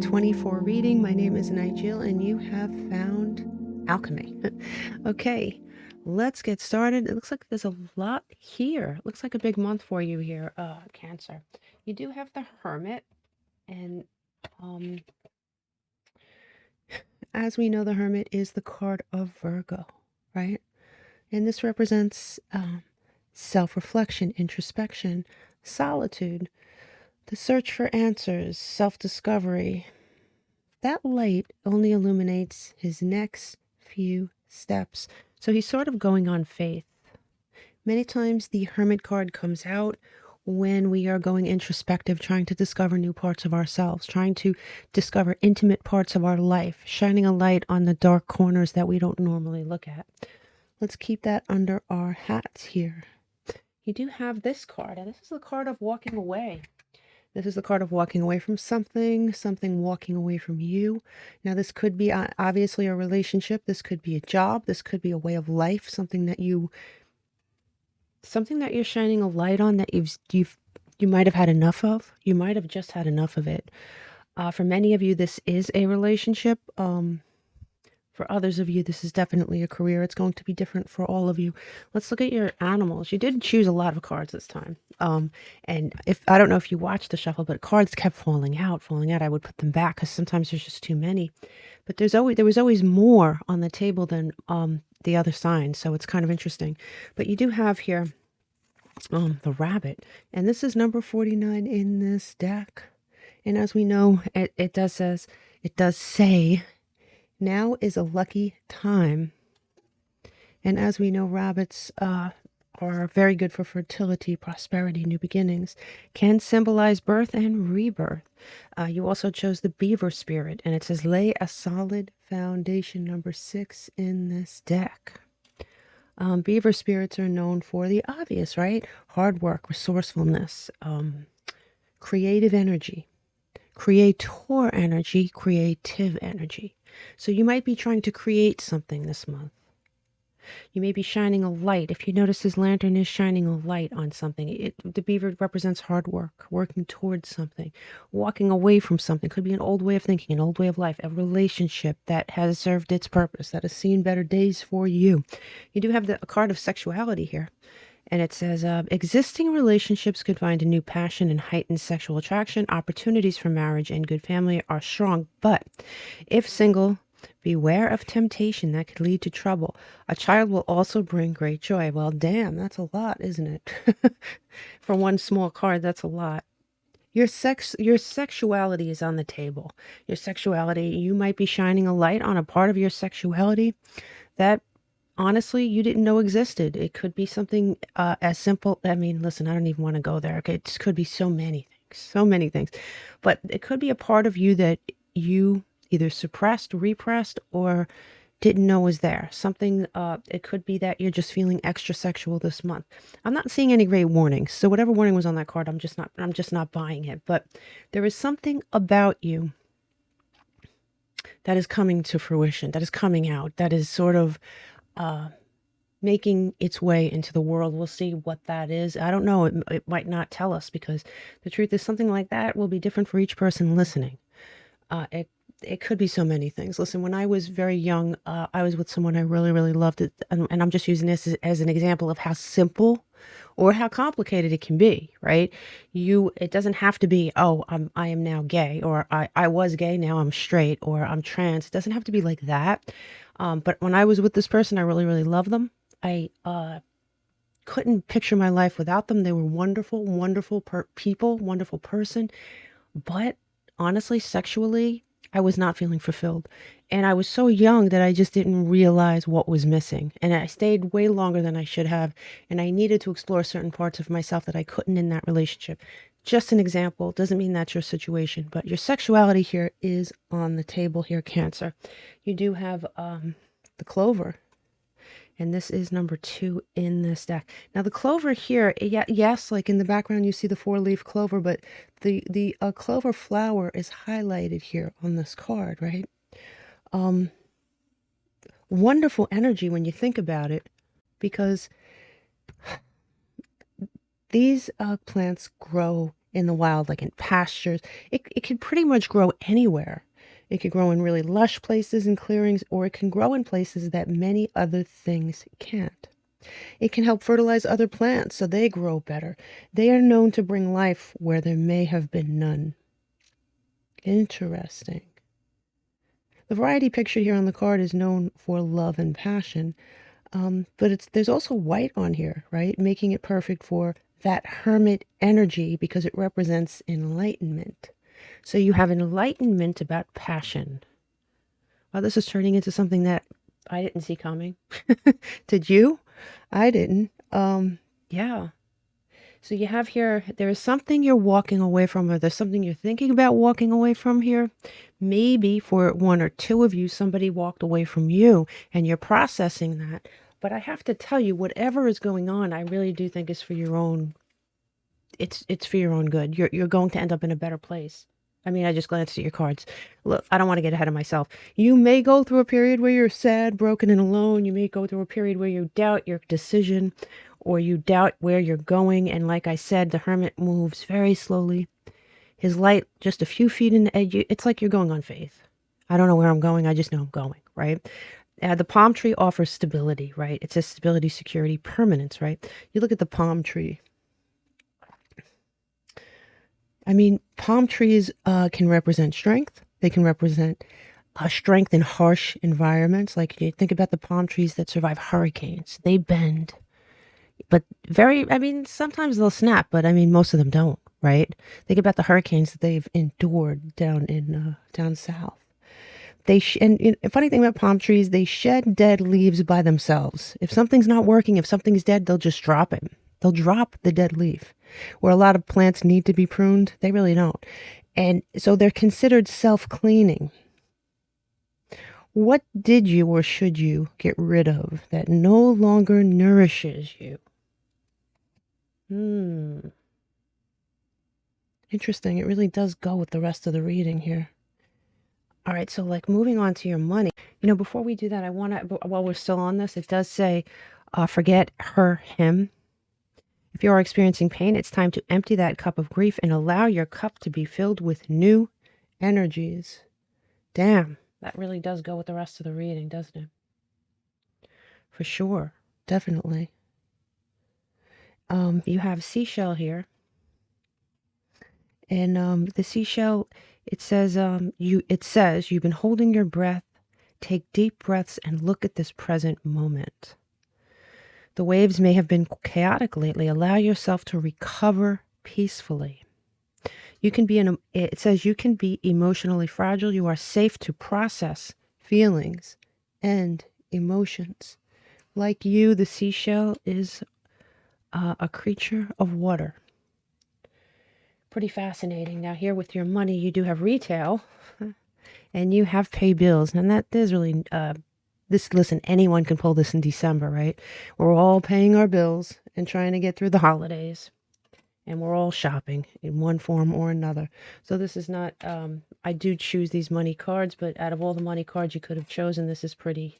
2024 reading. My name is Nigel, and you have found alchemy. Okay, let's get started. It looks like there's a lot here. It looks like a big month for you here, Cancer. You do have the Hermit, and as we know, the Hermit is the card of Virgo, right? And this represents self-reflection, introspection, solitude, the search for answers, self-discovery. That light only illuminates his next few steps. So he's sort of going on faith. Many times the Hermit card comes out when we are going introspective, trying to discover new parts of ourselves, trying to discover intimate parts of our life, shining a light on the dark corners that we don't normally look at. Let's keep that under our hats here. You do have this card, and this is the card of walking away. This is the card of walking away from something walking away from you. Now, this could be obviously a relationship. This could be a job. This could be a way of life, something that you're shining a light on that you might have had enough of. You might have just had enough of it. For many of you, this is a relationship. For others of you, this is definitely a career. It's going to be different for all of you. Let's look at your animals. You did choose a lot of cards this time. And if I don't know if you watched the shuffle, but cards kept falling out. I would put them back because sometimes there's just too many. But there was always more on the table than the other signs. So it's kind of interesting. But you do have here the rabbit. And this is number 49 in this deck. And as we know, it does say, now is a lucky time. And as we know, rabbits are very good for fertility, prosperity, new beginnings, can symbolize birth and rebirth. You also chose the beaver spirit, and it says lay a solid foundation, number 6 in this deck. Beaver spirits are known for the obvious, right? Hard work, resourcefulness, creative energy, creator energy, creative energy. So you might be trying to create something this month. You may be shining a light. If you notice his lantern is shining a light on something. The beaver represents hard work, working towards something, walking away from something. Could be an old way of thinking, an old way of life, a relationship that has served its purpose, that has seen better days for you. You do have a card of sexuality here. And it says, existing relationships could find a new passion and heightened sexual attraction. Opportunities for marriage and good family are strong. But if single, beware of temptation that could lead to trouble. A child will also bring great joy. Well, damn, that's a lot, isn't it? For one small card, that's a lot. Your sexuality is on the table. Your sexuality, you might be shining a light on a part of your sexuality that honestly, you didn't know existed. It could be something as simple. I mean, listen, I don't even want to go there. Okay, it could be so many things. But it could be a part of you that you either suppressed, repressed, or didn't know was there. Something, it could be that you're just feeling extra sexual this month. I'm not seeing any great warnings. So whatever warning was on that card, I'm just not buying it. But there is something about you that is coming to fruition, that is coming out, that is sort of making its way into the world. We'll see what that is. I don't know. It might not tell us, because the truth is something like that will be different for each person listening. It could be so many things. Listen, when I was very young, I was with someone I really, really loved. It, and I'm just using this as an example of how simple or how complicated it can be, right? It doesn't have to be, oh, I am now gay, or I was gay, now I'm straight, or I'm trans. It doesn't have to be like that. But when I was with this person, I really, really loved them. I couldn't picture my life without them. They were wonderful, wonderful people, wonderful person. But honestly, sexually, I was not feeling fulfilled. And I was so young that I just didn't realize what was missing. And I stayed way longer than I should have. And I needed to explore certain parts of myself that I couldn't in that relationship. Just an example. Doesn't mean that's your situation. But your sexuality here is on the table here, Cancer. You do have the clover. And this is number 2 in this deck. Now the clover here, yes, like in the background you see the 4-leaf clover, but the clover flower is highlighted here on this card, right? Wonderful energy when you think about it, because these plants grow in the wild, like in pastures. It can pretty much grow anywhere. It could grow in really lush places and clearings, or it can grow in places that many other things can't. It can help fertilize other plants so they grow better. They are known to bring life where there may have been none. Interesting. The variety pictured here on the card is known for love and passion, but there's also white on here, right? Making it perfect for that hermit energy because it represents enlightenment. So you have enlightenment about passion. Wow, this is turning into something that I didn't see coming. Did you? I didn't. Yeah. So you have here, there is something you're walking away from, or there's something you're thinking about walking away from here. Maybe for one or two of you, somebody walked away from you and you're processing that. But I have to tell you, whatever is going on, I really do think is for your own, it's for your own good. You're going to end up in a better place. I mean, I just glanced at your cards. Look, I don't want to get ahead of myself. You may go through a period where you're sad, broken, and alone. You may go through a period where you doubt your decision or you doubt where you're going. And like I said, the hermit moves very slowly. His light just a few feet in the edge. It's like you're going on faith. I don't know where I'm going. I just know I'm going, right? The palm tree offers stability, right? It says stability, security, permanence, right? You look at the palm tree. I mean, palm trees can represent strength. They can represent strength in harsh environments. Like you think about the palm trees that survive hurricanes. They bend, but sometimes they'll snap, but I mean, most of them don't, right? Think about the hurricanes that they've endured down south. And funny thing about palm trees, they shed dead leaves by themselves. If something's not working, if something's dead, they'll just drop it. They'll drop the dead leaf. Where a lot of plants need to be pruned, they really don't. And so they're considered self-cleaning. What did you or should you get rid of that no longer nourishes you? Interesting. It really does go with the rest of the reading here. All right, so like moving on to your money. Before we do that, I want to, while we're still on this, it does say, forget her, him. If you are experiencing pain, it's time to empty that cup of grief and allow your cup to be filled with new energies. Damn, that really does go with the rest of the reading, doesn't it? For sure, definitely. You have seashell here. And the seashell, it says you've been holding your breath. Take deep breaths and look at this present moment. The waves may have been chaotic lately. Allow yourself to recover peacefully. It says you can be emotionally fragile. You are safe to process feelings and emotions. Like you, the seashell is a creature of water. Pretty fascinating. Now here with your money, you do have retail and you have pay bills. And that is really... Listen, anyone can pull this in December, right? We're all paying our bills and trying to get through the holidays. And we're all shopping in one form or another. So this is not, I do choose these money cards, but out of all the money cards you could have chosen, this is pretty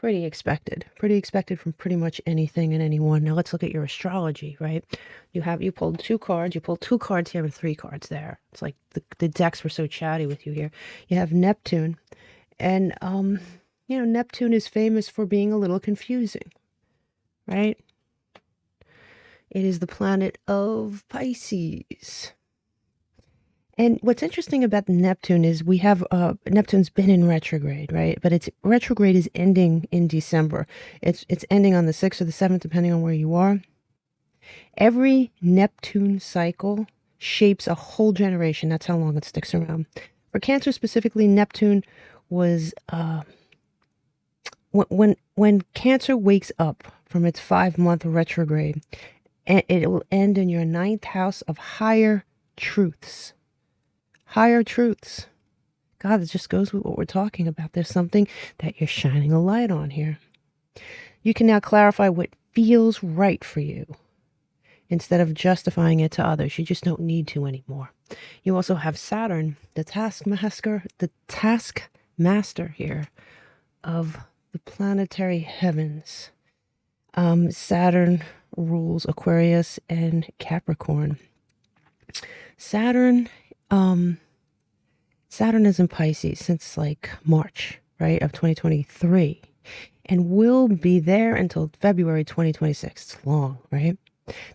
expected. Pretty expected from pretty much anything and anyone. Now let's look at your astrology, right? You pulled two cards. You pulled two cards here and three cards there. It's like the decks were so chatty with you here. You have Neptune. And, Neptune is famous for being a little confusing, right? It is the planet of Pisces. And what's interesting about Neptune is we have, Neptune's been in retrograde, right? But its retrograde is ending in December. It's ending on the 6th or the 7th, depending on where you are. Every Neptune cycle shapes a whole generation. That's how long it sticks around. For Cancer specifically, Neptune was... When Cancer wakes up from its 5-month retrograde, it will end in your 9th house of higher truths. Higher truths. God, it just goes with what we're talking about. There's something that you're shining a light on here. You can now clarify what feels right for you instead of justifying it to others. You just don't need to anymore. You also have Saturn, the taskmaster here of the planetary heavens. Saturn rules Aquarius and Capricorn. Saturn, Saturn is in Pisces since like March, right, of 2023, and will be there until February 2026. It's long, right?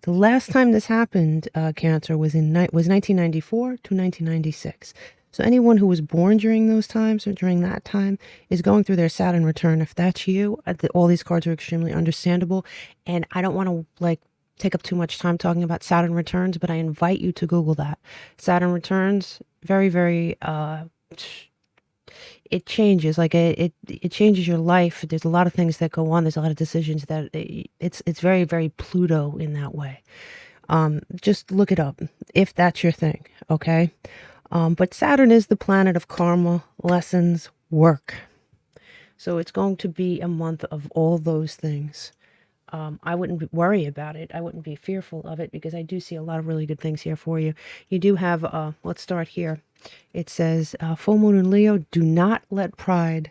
The last time this happened, Cancer, was 1994 to 1996. So anyone who was born during those times or during that time is going through their Saturn return. If that's you, all these cards are extremely understandable. And I don't want to like take up too much time talking about Saturn returns, but I invite you to Google that. Saturn returns, very, very, it changes, like it changes your life. There's a lot of things that go on. There's a lot of decisions that it's very, very Pluto in that way. Just look it up if that's your thing. Okay. But Saturn is the planet of karma, lessons, work. So it's going to be a month of all those things. I wouldn't worry about it. I wouldn't be fearful of it because I do see a lot of really good things here for you. You do have, let's start here. It says, full moon in Leo, do not let pride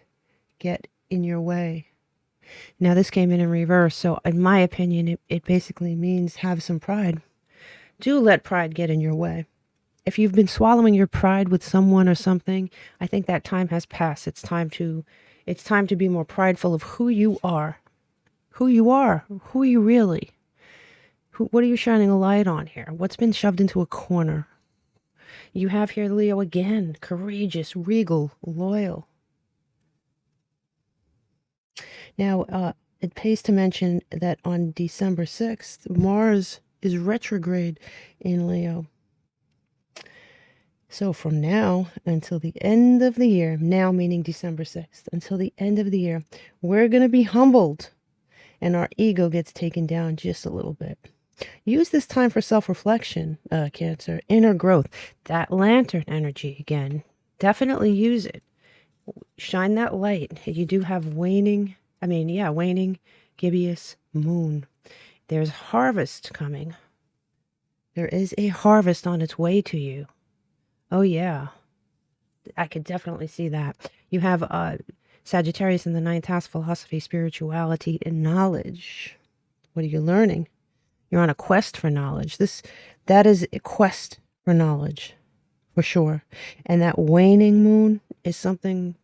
get in your way. Now this came in reverse. So in my opinion, it basically means have some pride. Do let pride get in your way. If you've been swallowing your pride with someone or something, I think that time has passed. It's time to be more prideful of who you are. Who you are. Who are you really? What are you shining a light on here? What's been shoved into a corner? You have here Leo again, courageous, regal, loyal. Now, it pays to mention that on December 6th, Mars is retrograde in Leo. So from now until the end of the year, now meaning December 6th, until the end of the year, we're going to be humbled and our ego gets taken down just a little bit. Use this time for self-reflection, Cancer, inner growth. That lantern energy again, definitely use it. Shine that light. You do have waning, gibbous moon. There's harvest coming. There is a harvest on its way to you. Oh yeah, I could definitely see that. You have Sagittarius in the 9th house, philosophy, spirituality, and knowledge. What are you learning? You're on a quest for knowledge. That is a quest for knowledge, for sure. And that waning moon is something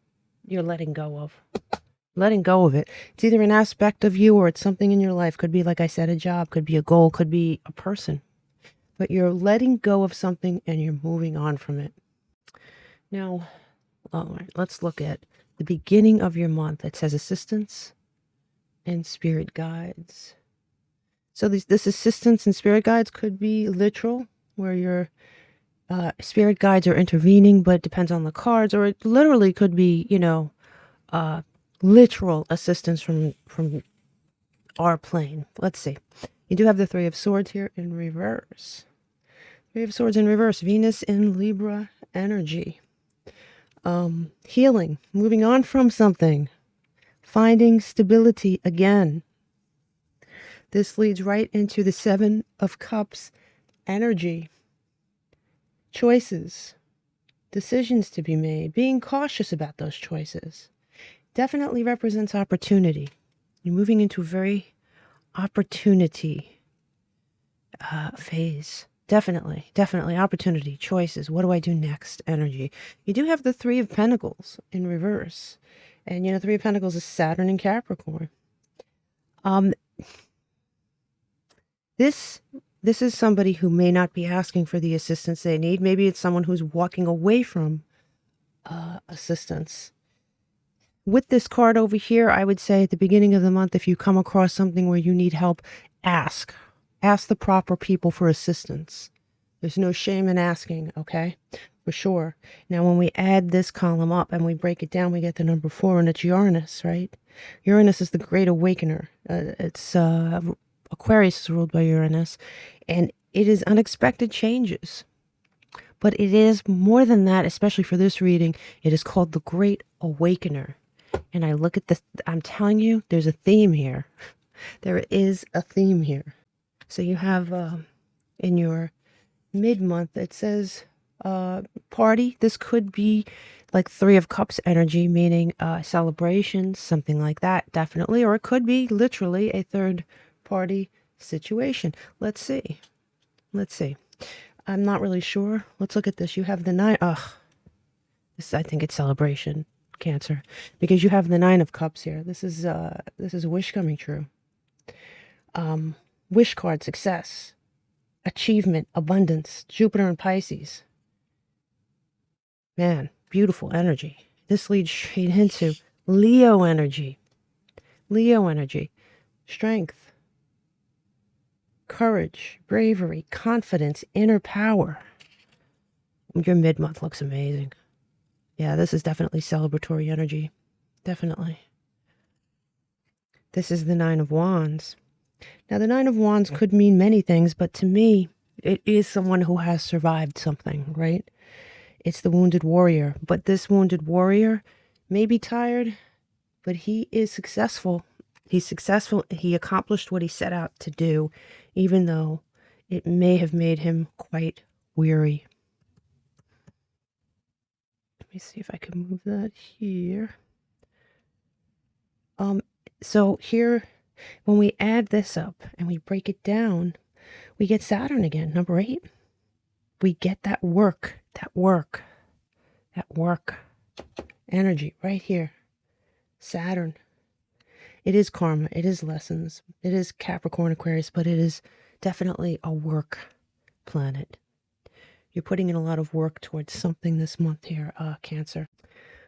you're letting go of. Letting go of it. It's either an aspect of you or it's something in your life. Could be, like I said, a job, could be a goal, could be a person. But you're letting go of something and you're moving on from it. Now, all right, let's look at the beginning of your month. It says assistance and spirit guides. So this assistance and spirit guides could be literal, where your spirit guides are intervening, but it depends on the cards, or it literally could be, literal assistance from our plane. Let's see. You do have the Three of Swords here in reverse. Three of Swords in reverse. Venus in Libra energy. Healing. Moving on from something. Finding stability again. This leads right into the Seven of Cups energy. Choices. Decisions to be made. Being cautious about those choices. Definitely represents opportunity. You're moving into a very opportunity phase. Definitely opportunity, choices. What do I do next? Energy. You do have the Three of Pentacles in reverse. And, Three of Pentacles is Saturn and Capricorn. This is somebody who may not be asking for the assistance they need. Maybe it's someone who's walking away from assistance. With this card over here, I would say at the beginning of the month, if you come across something where you need help, ask. Ask the proper people for assistance. There's no shame in asking, okay? For sure. Now, when we add this column up and we break it down, we get the number 4, and it's Uranus, right? Uranus is the great awakener. Aquarius is ruled by Uranus, and it is unexpected changes. But it is more than that, especially for this reading. It is called the Great Awakener. And I look at this, I'm telling you, there's a theme here. There is a theme here. So you have in your mid-month, it says party. This could be like Three of Cups energy, meaning celebrations, something like that, definitely. Or it could be literally a third party situation. Let's see. I'm not really sure. Let's look at this. You have the 9. Ugh. This, I think it's celebration, Cancer, because you have the 9 of Cups here. This is a wish coming true. Wish card, success, achievement, abundance, Jupiter and Pisces. Man, beautiful energy. This leads straight into Leo energy. Leo energy, strength, courage, bravery, confidence, inner power. Your mid-month looks amazing. Yeah, this is definitely celebratory energy. Definitely. This is the 9 of Wands. Now, the 9 of Wands could mean many things, but to me, it is someone who has survived something, right? It's the wounded warrior. But this wounded warrior may be tired, but he is successful. He's successful. He accomplished what he set out to do, even though it may have made him quite weary. Let me see if I can move that here. So here, when we add this up and we break it down, we get Saturn again, number 8. We get that work energy right here. Saturn. It is karma. It is lessons. It is Capricorn, Aquarius, but it is definitely a work planet. You're putting in a lot of work towards something this month here, Cancer.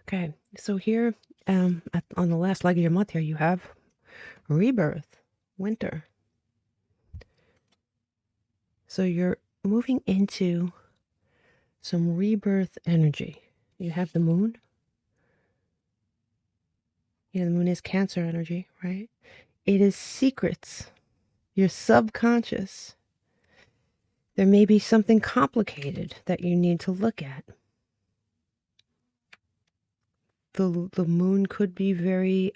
Okay, so here on the last leg of your month here, you have rebirth, winter. So you're moving into some rebirth energy. You have the moon. Yeah, the moon is Cancer energy, right? It is secrets, your subconscious. There may be something complicated that you need to look at. The moon could be very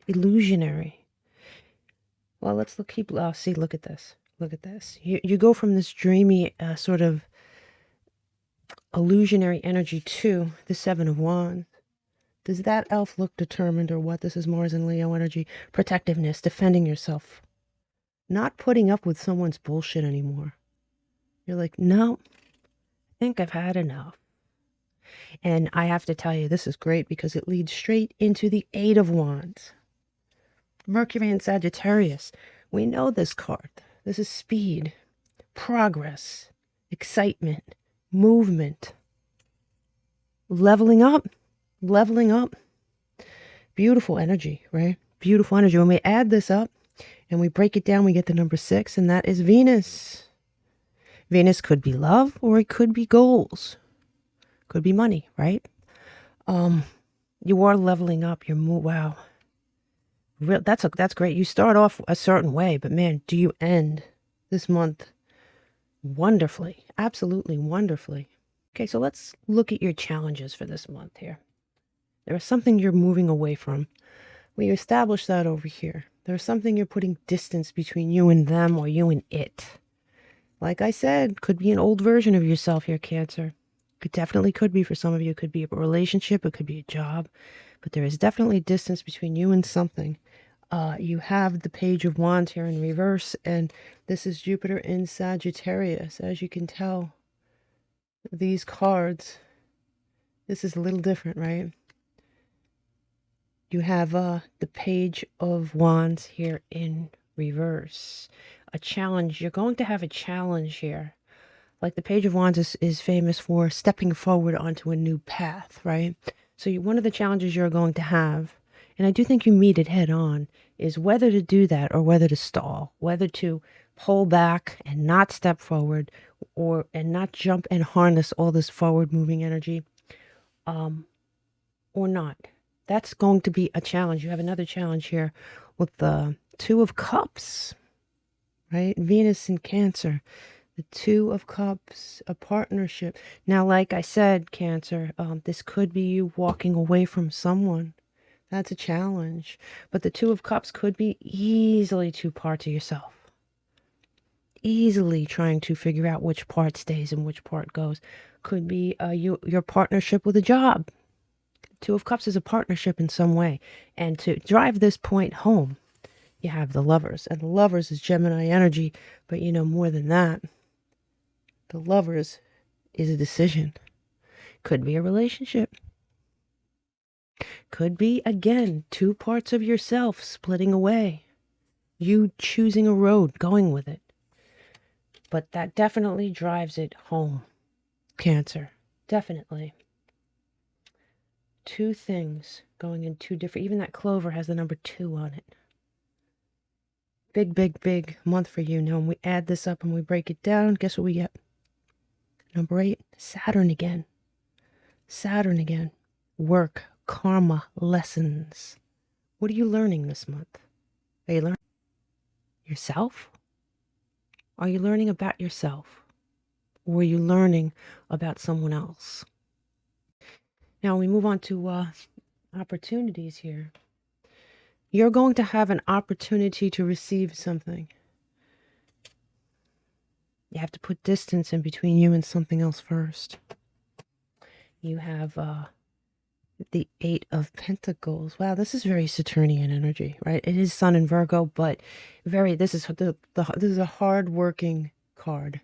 illusionary. Well, let's look at this. Look at this. You go from this dreamy sort of illusionary energy to the 7 of Wands. Does that elf look determined or what? This is Mars and Leo energy. Protectiveness, defending yourself. Not putting up with someone's bullshit anymore. You're like, no, I think I've had enough. And I have to tell you, this is great because it leads straight into the 8 of Wands. Mercury and Sagittarius. We know this card. This is speed, progress, excitement, movement, leveling up. Beautiful energy, right? Beautiful energy. When we add this up and we break it down, we get the number 6, and that is Venus. Venus could be love or it could be goals. Could be money, right? You are leveling up. Wow. That's great. You start off a certain way, but man, do you end this month wonderfully. Absolutely wonderfully. Okay, so let's look at your challenges for this month here. There is something you're moving away from. We established that over here. There's something you're putting distance between you and them or you and it. Like I said, could be an old version of yourself here, Cancer. It definitely could be for some of you. It could be a relationship. It could be a job. But there is definitely distance between you and something. You have the Page of Wands here in reverse. And this is Jupiter in Sagittarius. As you can tell, these cards, this is a little different, right? You have the Page of Wands here in reverse. A challenge. You're going to have a challenge here. Like the Page of Wands is famous for stepping forward onto a new path, right? So one of the challenges you're going to have, and I do think you meet it head on, is whether to do that or whether to stall, whether to pull back and not step forward and not jump and harness all this forward moving energy or not. That's going to be a challenge. You have another challenge here with the 2 of Cups, right? Venus in Cancer. The 2 of Cups, a partnership. Now, like I said, Cancer, this could be you walking away from someone. That's a challenge. But the 2 of Cups could be easily 2 parts of yourself. Easily trying to figure out which part stays and which part goes. Could be your partnership with a job. 2 of Cups is a partnership in some way. And to drive this point home, you have the Lovers. And the Lovers is Gemini energy. But you know, more than that, The Lovers is a decision. Could be a relationship. Could be, again, two parts of yourself splitting away. You choosing a road, going with it. But that definitely drives it home, Cancer. Definitely. Two things going in two different... Even that clover has the number 2 on it. Big, big, big month for you. Now, when we add this up and we break it down, guess what we get? Number 8, Saturn again. Saturn again. Work, karma, lessons. What are you learning this month? Are you learning yourself? Are you learning about yourself? Or are you learning about someone else? Now we move on to opportunities here. You're going to have an opportunity to receive something. You have to put distance in between you and something else first. You have the 8 of Pentacles. Wow, this is very Saturnian energy, right? It is Sun in Virgo, but this is a hard-working card.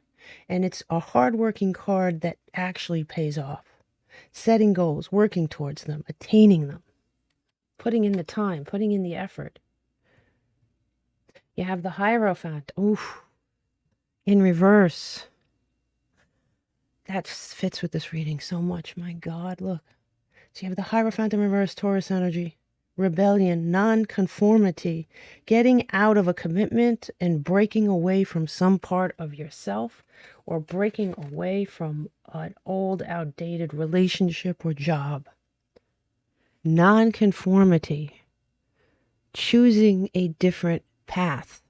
And it's a hard-working card that actually pays off. Setting goals, working towards them, attaining them, putting in the time, putting in the effort. You have the Hierophant. Oof. In reverse. That fits with this reading so much. My God, look. So you have the Hierophant in reverse, Taurus energy. Rebellion, non-conformity, getting out of a commitment and breaking away from some part of yourself, or breaking away from an old, outdated relationship or job. Non-conformity, choosing a different path,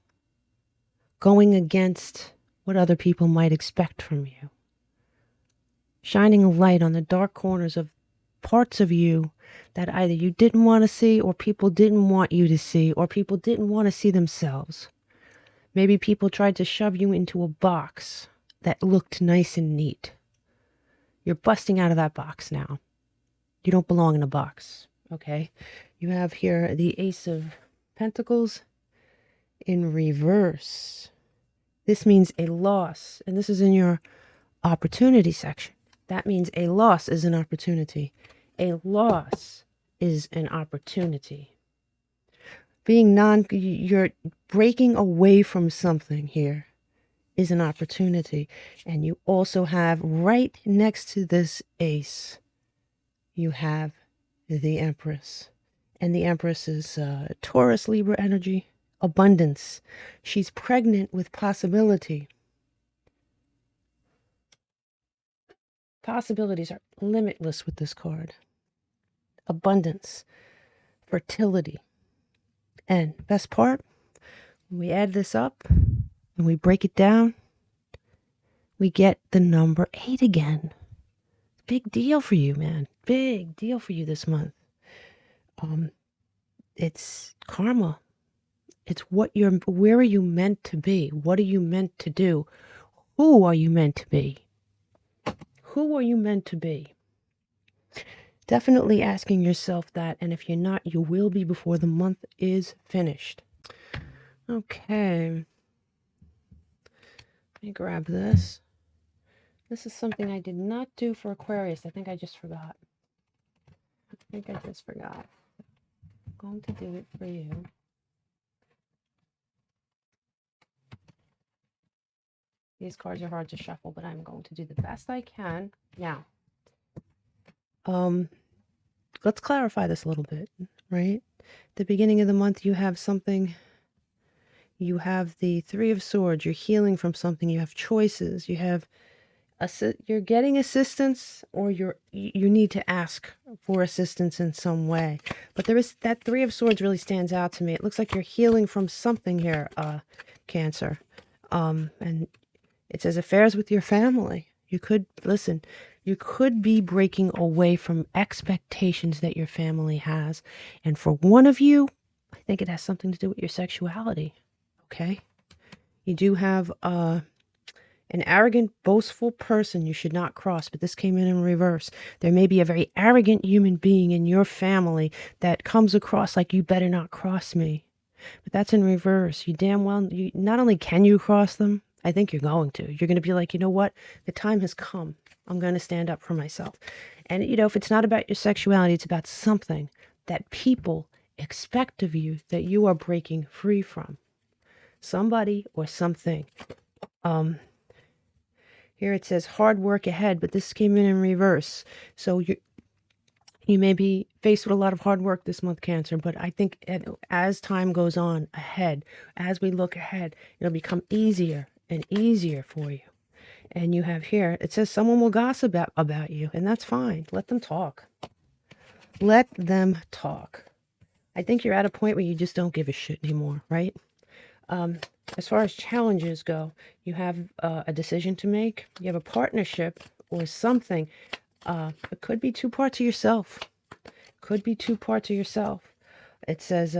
going against what other people might expect from you, shining a light on the dark corners of parts of you that either you didn't want to see, or people didn't want you to see, or people didn't want to see themselves. Maybe people tried to shove you into a box that looked nice and neat. You're busting out of that box now. You don't belong in a box, okay? You have here the Ace of Pentacles in reverse. This means a loss, and this is in your opportunity section. That means a loss is an opportunity. A loss is an opportunity. You're breaking away from something here is an opportunity. And you also have right next to this ace, you have the Empress. And the Empress is Taurus, Libra energy, abundance. She's pregnant with possibility. Possibilities are limitless with this card. Abundance, fertility. And best part, when we add this up and we break it down, we get the number 8 again. Big deal for you, man. Big deal for you this month. It's karma. It's where are you meant to be? What are you meant to do? Who are you meant to be? Who are you meant to be? Definitely asking yourself that, and if you're not, you will be before the month is finished. Okay. Let me grab this. This is something I did not do for Aquarius. I think I just forgot. I'm going to do it for you. These cards are hard to shuffle, but I'm going to do the best I can. Now, let's clarify this a little bit, right? The beginning of the month, you have something. You have the 3 of Swords. You're healing from something. You have choices. You're getting assistance, or you need to ask for assistance in some way. But there is that 3 of Swords really stands out to me. It looks like you're healing from something here, Cancer. And it says affairs with your family. You could be breaking away from expectations that your family has. And for one of you, I think it has something to do with your sexuality. Okay? You do have an arrogant, boastful person you should not cross, but this came in reverse. There may be a very arrogant human being in your family that comes across like, you better not cross me. But that's in reverse. You damn well, not only can you cross them, I think you're going to. You're going to be like, you know what? The time has come. I'm going to stand up for myself. And, if it's not about your sexuality, it's about something that people expect of you that you are breaking free from. Somebody or something. Here it says hard work ahead, but this came in reverse. So you may be faced with a lot of hard work this month, Cancer, but I think as time goes on ahead, as we look ahead, it'll become easier and easier for you. And you have here, it says someone will gossip about you, and that's fine. Let them talk. Let them talk. I think you're at a point where you just don't give a shit anymore, right? As far as challenges go, you have a decision to make. You have a partnership or something. It could be two parts of yourself. Could be two parts of yourself. It says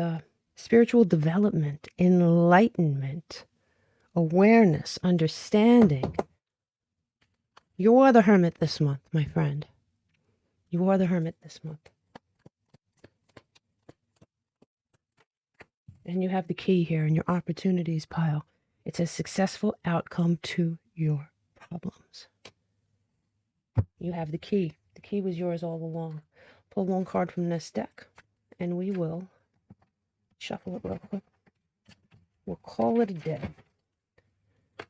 spiritual development, enlightenment, awareness, understanding. You are the hermit this month, my friend. You are the hermit this month. And you have the key here in your opportunities pile. It says successful outcome to your problems. You have the key. The key was yours all along. Pull one card from this deck, and we will shuffle it real quick. We'll call it a day.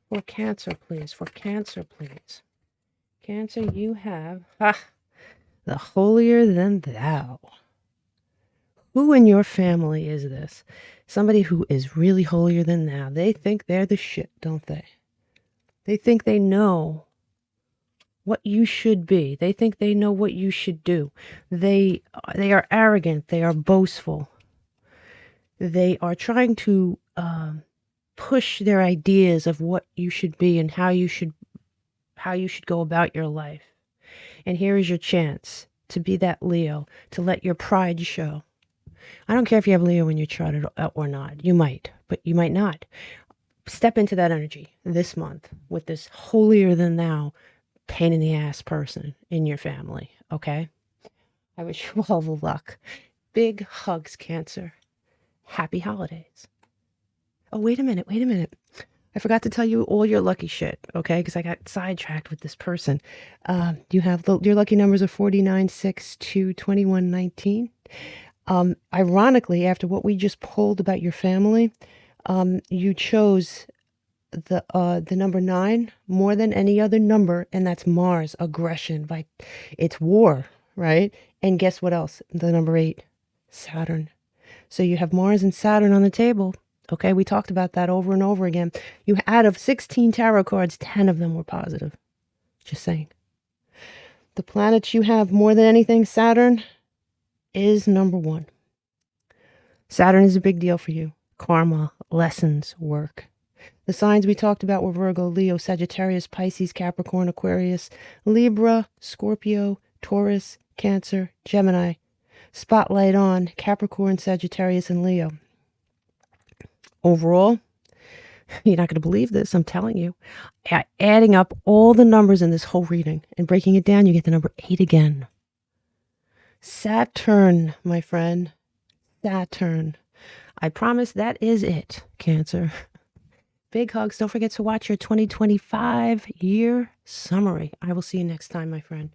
For Cancer, please. For Cancer, please. Cancer, you have the holier than thou. Who in your family is this? Somebody who is really holier than thou. They think they're the shit, don't they? They think they know what you should be. They think they know what you should do. They are arrogant. They are boastful. They are trying to push their ideas of what you should be and how you should go about your life. And here is your chance to be that Leo, to let your pride show. I don't care if you have Leo in your chart or not. You might, but you might not. Step into that energy this month with this holier than thou pain in the ass person in your family, okay? I wish you all the luck. Big hugs, Cancer. Happy holidays. Oh, wait a minute. I forgot to tell you all your lucky shit, okay? Because I got sidetracked with this person. You have your lucky numbers are 49, 6, 2, 21, 19. Ironically, after what we just pulled about your family, you chose the number 9 more than any other number, and that's Mars, aggression, it's war, right? And guess what else? The number 8, Saturn. So you have Mars and Saturn on the table. Okay, we talked about that over and over again. Out of 16 tarot cards, 10 of them were positive. Just saying. The planets you have more than anything, Saturn is number 1. Saturn is a big deal for you. Karma, lessons, work. The signs we talked about were Virgo, Leo, Sagittarius, Pisces, Capricorn, Aquarius, Libra, Scorpio, Taurus, Cancer, Gemini. Spotlight on Capricorn, Sagittarius, and Leo. Overall, you're not going to believe this, I'm telling you. Adding up all the numbers in this whole reading and breaking it down, you get the number 8 again. Saturn, my friend. Saturn. I promise that is it, Cancer. Big hugs. Don't forget to watch your 2025 year summary. I will see you next time, my friend.